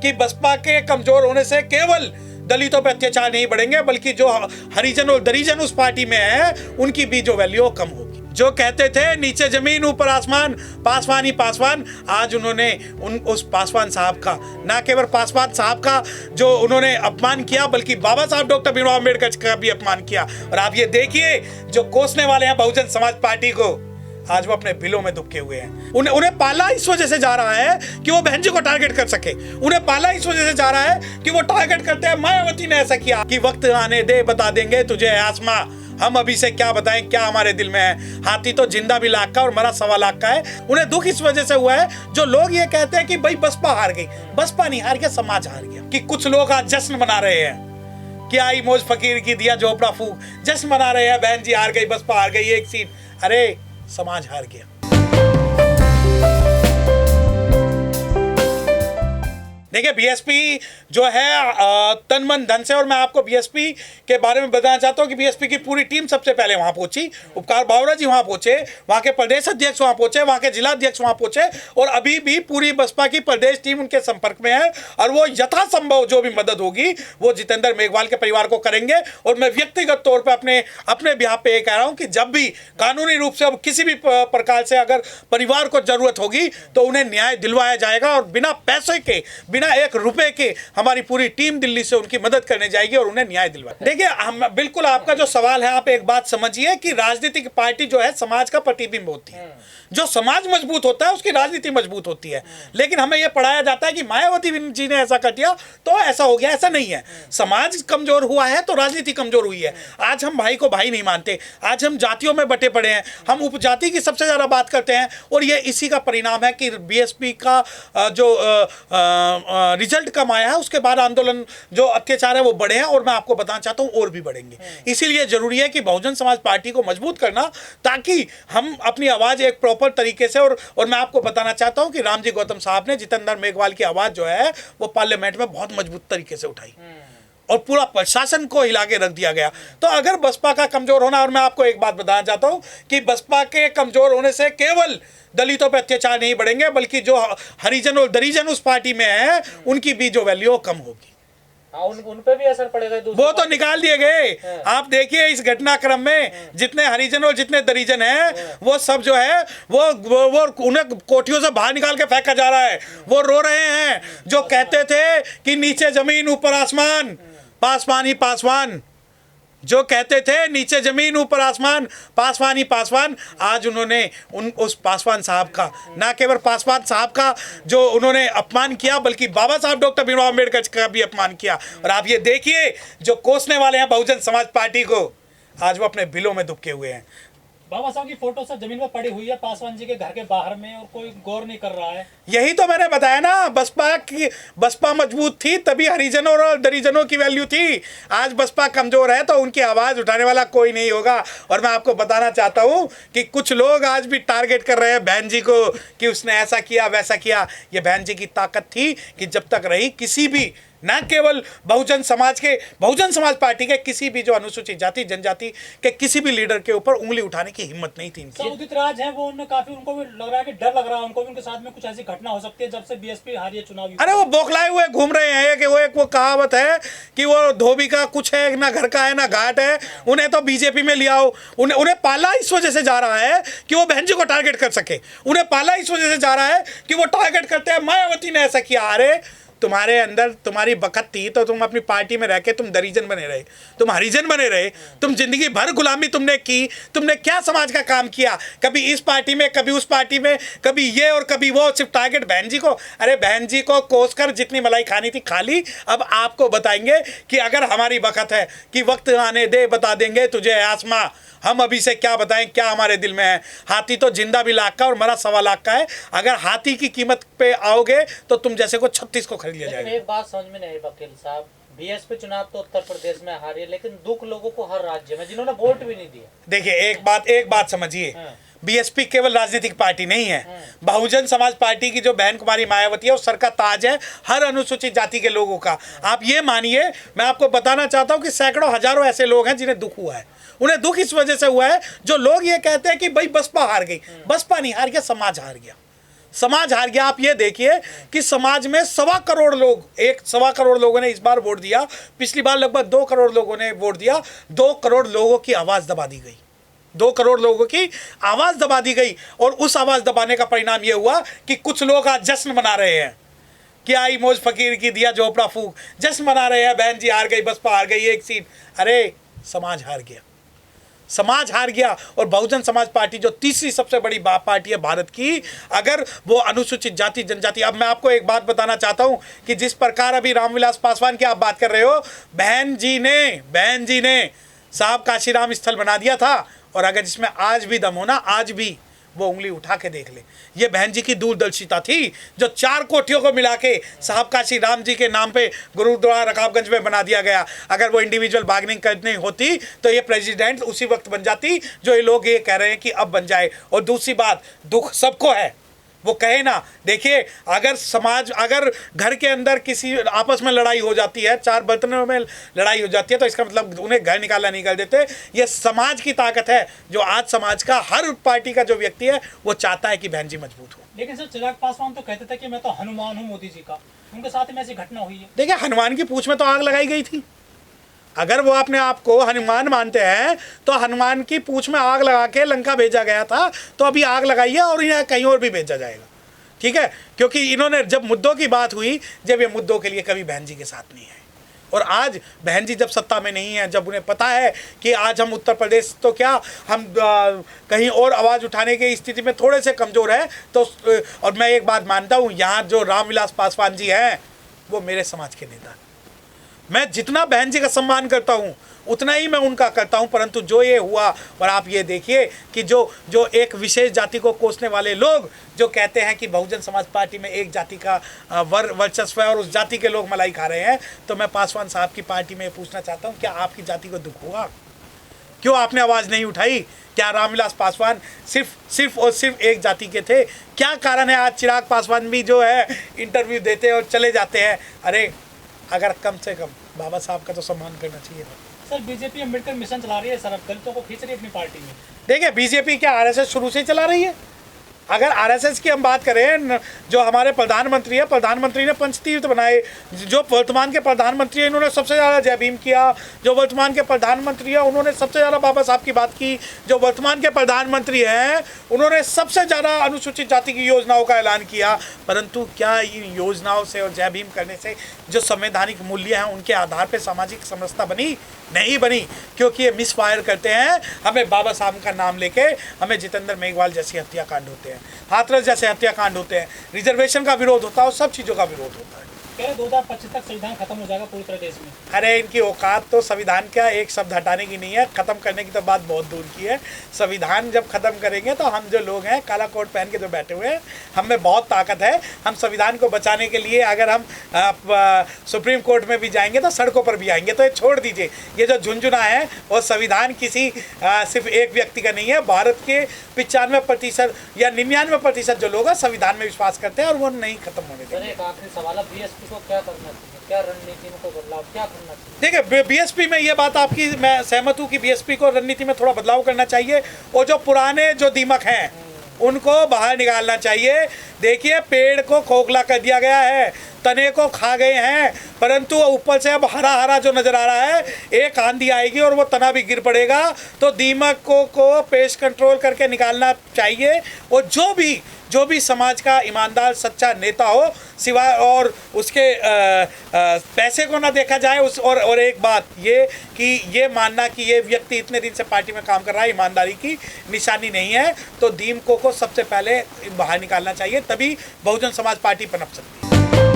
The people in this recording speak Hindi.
कि बसपा के कमजोर होने से केवल दलितों पर अत्याचार नहीं बढ़ेंगे, बल्कि जो हरिजन और दरिजन उस पार्टी में है उनकी भी जो वैल्यू कम होगी। जो कहते थे नीचे जमीन ऊपर आसमान, पासवान ही पासवान, आज उन्होंने उस पासवान साहब का, ना केवल पासवान साहब का जो उन्होंने अपमान किया, बल्कि बाबा साहब डॉक्टर भीमराव अम्बेडकर का भी अपमान किया। और आप ये देखिए जो कोसने वाले हैं बहुजन समाज पार्टी को, आज वो अपने बिलों में दुबके हुए हैं। उन्हें पाला इस वजह से जा रहा है कि वो बहन जी को टारगेट कर सके। उन्हें पाला इस वजह से जा रहा है कि वो टारगेट करते हैं मायावती ने ऐसा किया कि वक्त आने दे बता देंगे तुझे आसमां, हम अभी से क्या बताएं क्या हमारे दिल में है। हाथी तो जिंदा भी लाख का और मरा 1.25 लाख का है। उन्हें दुख इस वजह से हुआ है जो लोग ये कहते हैं कि भाई बसपा हार गई। बसपा नहीं हार गया, समाज हार गया। कि कुछ लोग आज जश्न मना रहे हैं कि आई मौज फकीर की दिया झोपड़ा फूक, जश्न मना रहे हैं बहन जी हार गई, बसपा हार गई एक सीट। अरे समाज हार गया। देखिए बीएसपी जो है तन मन धन से, और मैं आपको बीएसपी के बारे में बताना चाहता हूँ कि बीएसपी की पूरी टीम सबसे पहले वहां पहुंची। उपकार बावरा जी वहां पहुंचे, वहां के प्रदेश अध्यक्ष वहां पहुंचे, वहां के जिला अध्यक्ष वहां पहुंचे, और अभी भी पूरी बसपा की प्रदेश टीम उनके संपर्क में है। और वो यथासंभव जो भी मदद होगी वो जितेंद्र मेघवाल के परिवार को करेंगे। और मैं व्यक्तिगत तौर पर अपने बिहाफ पे ये कह रहा हूँ कि जब भी कानूनी रूप से अब किसी भी प्रकार से अगर परिवार को जरूरत होगी तो उन्हें न्याय दिलवाया जाएगा, और बिना पैसे के, बिना 1 रुपए के हमारी पूरी टीम दिल्ली से उनकी मदद करने जाएगी और उन्हें न्याय दिलवाएगी। देखिए हम बिल्कुल, आपका जो सवाल है, आप एक बात समझिए कि राजनीतिक पार्टी जो है समाज का प्रतिबिंब होती है। जो समाज मजबूत होता है उसकी राजनीति मजबूत होती है। लेकिन हमें यह पढ़ाया जाता है कि मायावती जी ने ऐसा कर दिया तो ऐसा हो गया, ऐसा नहीं है। समाज कमजोर हुआ है तो राजनीति कमजोर हुई है। आज हम भाई को भाई नहीं मानते, आज हम जातियों में बटे पड़े हैं, हम उपजाति की सबसे ज्यादा बात करते हैं, और ये इसी का परिणाम है कि बीएसपी का जो रिजल्ट कम आया है उसके बाद आंदोलन जो अत्याचार है वो बढ़े हैं, और मैं आपको बताना चाहता हूं और भी बढ़ेंगे। इसीलिए जरूरी है कि बहुजन समाज पार्टी को मजबूत करना, ताकि हम अपनी आवाज एक प्रॉपर तरीके से, और मैं आपको बताना चाहता हूं कि रामजी गौतम साहब ने जितेंद्र मेघवाल की आवाज जो है वो पार्लियामेंट में बहुत मजबूत तरीके से उठाई और पूरा प्रशासन को हिला के रख दिया गया। तो अगर बसपा का कमजोर होना, और मैं आपको एक बात बताना चाहता हूं कि बसपा के कमजोर होने से केवल दलितों पर अत्याचार नहीं बढ़ेंगे, बल्कि जो हरिजन और दरिजन उस पार्टी में है उनकी भी जो वैल्यू कम होगी। उन पे भी असर पड़ेगा। वो तो निकाल दिए गए। आप देखिए इस घटनाक्रम में जितने हरिजन और जितने दरिजन हैं वो सब जो है वो उन्हें कोठियों से बाहर निकाल के फेंका जा रहा है। वो रो रहे हैं जो कहते थे कि नीचे जमीन ऊपर आसमान, पासवान ही पासवान, जो कहते थे नीचे जमीन ऊपर आसमान, पासवान ही पासवान। आज उन्होंने उस पासवान साहब का, ना केवल पासवान साहब का जो उन्होंने अपमान किया, बल्कि बाबा साहब डॉक्टर भीमराव अम्बेडकर का भी अपमान किया। और आप ये देखिए जो कोसने वाले हैं बहुजन समाज पार्टी को, आज वो अपने बिलों में दुबके हुए हैं। बाबा साहब की फोटो सब जमीन पर पड़ी हुई है पासवान जी के घर के बाहर में, और कोई गौर नहीं कर रहा है। यही तो मैंने बताया ना, बसपा मजबूत थी तभी हरिजनों और दरिजनों की वैल्यू थी। आज बसपा कमजोर है तो उनकी आवाज उठाने वाला कोई नहीं होगा। और मैं आपको बताना चाहता हूं कि कुछ लोग आज भी टारगेट कर रहे हैं बहन जी को कि उसने ऐसा किया वैसा किया। ये बहन जी की ताकत थी कि जब तक रही किसी भी, न केवल बहुजन समाज पार्टी के किसी भी जो अनुसूचित जाति जनजाति के किसी भी लीडर के ऊपर उंगली उठाने की हिम्मत नहीं थी इनकी। उदित राज है वो, उनको भी लग रहा है कि डर लग रहा है उनको भी, उनके साथ में कुछ ऐसी घटना हो सकती है जब से बीएसपी हारी है चुनाव। अरे वो बौखलाए हुए घूम रहे हैं कि वो कहावत है कि वो धोबी का कुछ है ना घर का है ना घाट है, उन्हें तो बीजेपी में लिया हो। उन्हें पाला इस वजह से जा रहा है कि वो बहन जी को टारगेट कर सके। उन्हें पाला इस वजह से जा रहा है कि वो टारगेट करते हैं मायावती ने ऐसा किया। अरे तुम्हारे अंदर तुम्हारी बखत थी तो तुम अपनी पार्टी में रह के तुम दरिजन बने रहे, तुम हरिजन बने रहे, तुम जिंदगी भर गुलामी तुमने की। तुमने क्या समाज का काम किया? कभी इस पार्टी में, कभी उस पार्टी में, कभी ये और कभी वो, सिर्फ टारगेट बहन जी को। अरे बहन जी को कोस कर जितनी मलाई खानी थी खा ली। अब आपको बताएंगे कि अगर हमारी बखत है कि वक्त आने दे बता देंगे तुझे आसमां, हम अभी से क्या बताएं क्या हमारे दिल में है। हाथी तो जिंदा भी लाख का और मरा 1.25 लाख का है। अगर हाथी की कीमत पे आओगे तो तुम जैसे को 36 को खरीद लिया जाएगा। एक बात समझ में नहीं आई वकील साहब, बीएसपी चुनाव तो उत्तर प्रदेश में हारी है, लेकिन दुख लोगों को हर राज्य में जिन्होंने वोट भी नहीं दिया। देखिए एक बात समझिए, बीएसपी केवल राजनीतिक पार्टी नहीं है। बहुजन समाज पार्टी की जो बहन कुमारी मायावती है वो सर का ताज है हर अनुसूचित जाति के लोगों का। आप ये मानिए, मैं आपको बताना चाहता हूँ कि सैकड़ों हजारों ऐसे लोग हैं जिन्हें दुख हुआ है। उन्हें दुख इस वजह से हुआ है जो लोग ये कहते हैं कि भाई बसपा हार गई। बसपा नहीं हार गया, समाज हार गया। समाज हार गया। आप ये देखिए कि समाज में 1.25 करोड़ लोग, 1.25 करोड़ लोगों ने इस बार वोट दिया, पिछली बार लगभग 2 करोड़ लोगों ने वोट दिया। 2 करोड़ लोगों की आवाज़ दबा दी गई, 2 करोड़ लोगों की आवाज़ दबा दी गई। और उस आवाज़ दबाने का परिणाम ये हुआ कि कुछ लोग आज जश्न मना रहे हैं कि आई मौज फकीर की दिया झोपड़ा फूक, जश्न मना रहे हैं, बहन जी हार गई, बसपा हार गई 1 सीट। अरे समाज हार गया, समाज हार गया। और बहुजन समाज पार्टी जो तीसरी सबसे बड़ी पार्टी है भारत की, अगर वो अनुसूचित जाति जनजाति, अब मैं आपको एक बात बताना चाहता हूं कि जिस प्रकार अभी रामविलास पासवान की आप बात कर रहे हो, बहन जी ने साहब काशीराम स्थल बना दिया था। और अगर जिसमें आज भी दम हो ना, आज भी वो उंगली उठा के देख ले, ये बहन जी की दूरदर्शिता थी जो 4 कोठियों को मिला के साहब काशी राम जी के नाम पे गुरुद्वारा रकाबगंज में बना दिया गया। अगर वो इंडिविजुअल बार्गेनिंग करनी होती तो ये प्रेसिडेंट उसी वक्त बन जाती जो ये लोग ये कह रहे हैं कि अब बन जाए। और दूसरी बात, दुख सबको है, वो कहे ना। देखिए, अगर समाज, अगर घर के अंदर किसी आपस में लड़ाई हो जाती है, 4 बर्तनों में लड़ाई हो जाती है, तो इसका मतलब उन्हें घर निकालना नहीं कर देते। ये समाज की ताकत है जो आज समाज का हर पार्टी का जो व्यक्ति है वो चाहता है कि बहन जी मजबूत हो। लेकिन सर, चिराग पासवान तो कहते थे कि मैं तो हनुमान हूँ मोदी जी का, उनके साथ में ऐसी घटना हुई है। देखिए, हनुमान की पूंछ में तो आग लगाई गई थी। अगर वो अपने आप को हनुमान मानते हैं तो हनुमान की पूंछ में आग लगा के लंका भेजा गया था, तो अभी आग लगाई है और इन्हें कहीं और भी भेजा जाएगा, ठीक है। क्योंकि इन्होंने जब मुद्दों की बात हुई, जब ये मुद्दों के लिए कभी बहन जी के साथ नहीं है। और आज बहन जी जब सत्ता में नहीं है, जब उन्हें पता है कि आज हम उत्तर प्रदेश तो क्या, हम कहीं और आवाज़ उठाने की स्थिति में थोड़े से कमज़ोर है, तो और मैं एक बात मानता हूँ, यहाँ जो रामविलास पासवान जी हैं वो मेरे समाज के नेता हैं। मैं जितना बहन जी का सम्मान करता हूँ उतना ही मैं उनका करता हूँ, परंतु जो ये हुआ, और आप ये देखिए कि जो एक विशेष जाति को कोसने वाले लोग जो कहते हैं कि बहुजन समाज पार्टी में एक जाति का वर्चस्व है और उस जाति के लोग मलाई खा रहे हैं, तो मैं पासवान साहब की पार्टी में पूछना चाहता हूँ, क्या आपकी जाति को दुख हुआ? क्यों आपने आवाज़ नहीं उठाई? क्या रामविलास पासवान सिर्फ और सिर्फ एक जाति के थे? क्या कारण है आज चिराग पासवान भी जो है इंटरव्यू देते हैं और चले जाते हैं? अरे अगर कम से कम बाबा साहब का तो सम्मान करना चाहिए था। सर, बीजेपी अम्बेडकर मिशन चला रही है सर, अब दलितों को खींच रही है अपनी पार्टी में। देखिए, बीजेपी क्या आरएसएस शुरू से ही चला रही है? अगर आरएसएस की हम बात करें, जो हमारे प्रधानमंत्री है, प्रधानमंत्री ने पंचतीर्थ बनाए। जो वर्तमान के प्रधानमंत्री हैं, इन्होंने सबसे ज़्यादा जय भीम किया। जो वर्तमान के प्रधानमंत्री हैं, उन्होंने सबसे ज़्यादा बाबा साहब की बात की। जो वर्तमान के प्रधानमंत्री हैं, उन्होंने सबसे ज़्यादा अनुसूचित जाति की योजनाओं का ऐलान किया। परंतु क्या इन योजनाओं से और जय भीम करने से जो संवैधानिक मूल्य हैं उनके आधार पर सामाजिक समरसता बनी? नहीं बनी, क्योंकि ये मिसफायर करते हैं। हमें बाबा साहब का नाम लेके हमें जितेंद्र मेघवाल जैसी हत्याकांड होते हैं, हाथरस जैसे हत्याकांड होते हैं, रिजर्वेशन का विरोध होता है और सब चीज़ों का विरोध होता है। कह रहे 2025 तक संविधान खत्म हो जाएगा पूरी तरह देश में। अरे इनकी औकात तो संविधान का एक शब्द हटाने की नहीं है, ख़त्म करने की तो बात बहुत दूर की है। संविधान जब ख़त्म करेंगे तो हम जो लोग हैं काला कोट पहन के जो बैठे हुए हैं, हम में बहुत ताकत है। हम संविधान को बचाने के लिए अगर हम सुप्रीम कोर्ट में भी जाएंगे तो सड़कों पर भी आएंगे। तो ये छोड़ दीजिए, ये जो झुंझुना है वो संविधान किसी सिर्फ एक व्यक्ति का नहीं है। भारत के 95% या 99% जो लोग हैं संविधान में विश्वास करते हैं और वो नहीं खत्म होने देंगे। एक आखिरी सवाल है, बीएसपी को क्या करना चाहिए, क्या रणनीति में कोई बदलाव क्या करना चाहिए? देखिए, बीएसपी में ये बात आपकी मैं सहमत हूँ कि बीएसपी को रणनीति में थोड़ा बदलाव करना चाहिए और जो पुराने जो दीमक हैं उनको बाहर निकालना चाहिए। देखिए, पेड़ को खोखला कर दिया गया है, तने को खा गए हैं, परंतु ऊपर से अब हरा हरा जो नज़र आ रहा है, एक आंधी आएगी और वो तना भी गिर पड़ेगा। तो दीमक को पेस्ट कंट्रोल करके निकालना चाहिए। और जो भी समाज का ईमानदार सच्चा नेता हो, सिवाय और उसके पैसे को ना देखा जाए। और एक बात ये कि ये मानना कि ये व्यक्ति इतने दिन से पार्टी में काम कर रहा है ईमानदारी की निशानी नहीं है, तो दीमकों को सबसे पहले बाहर निकालना चाहिए, तभी बहुजन समाज पार्टी पनप सकती है।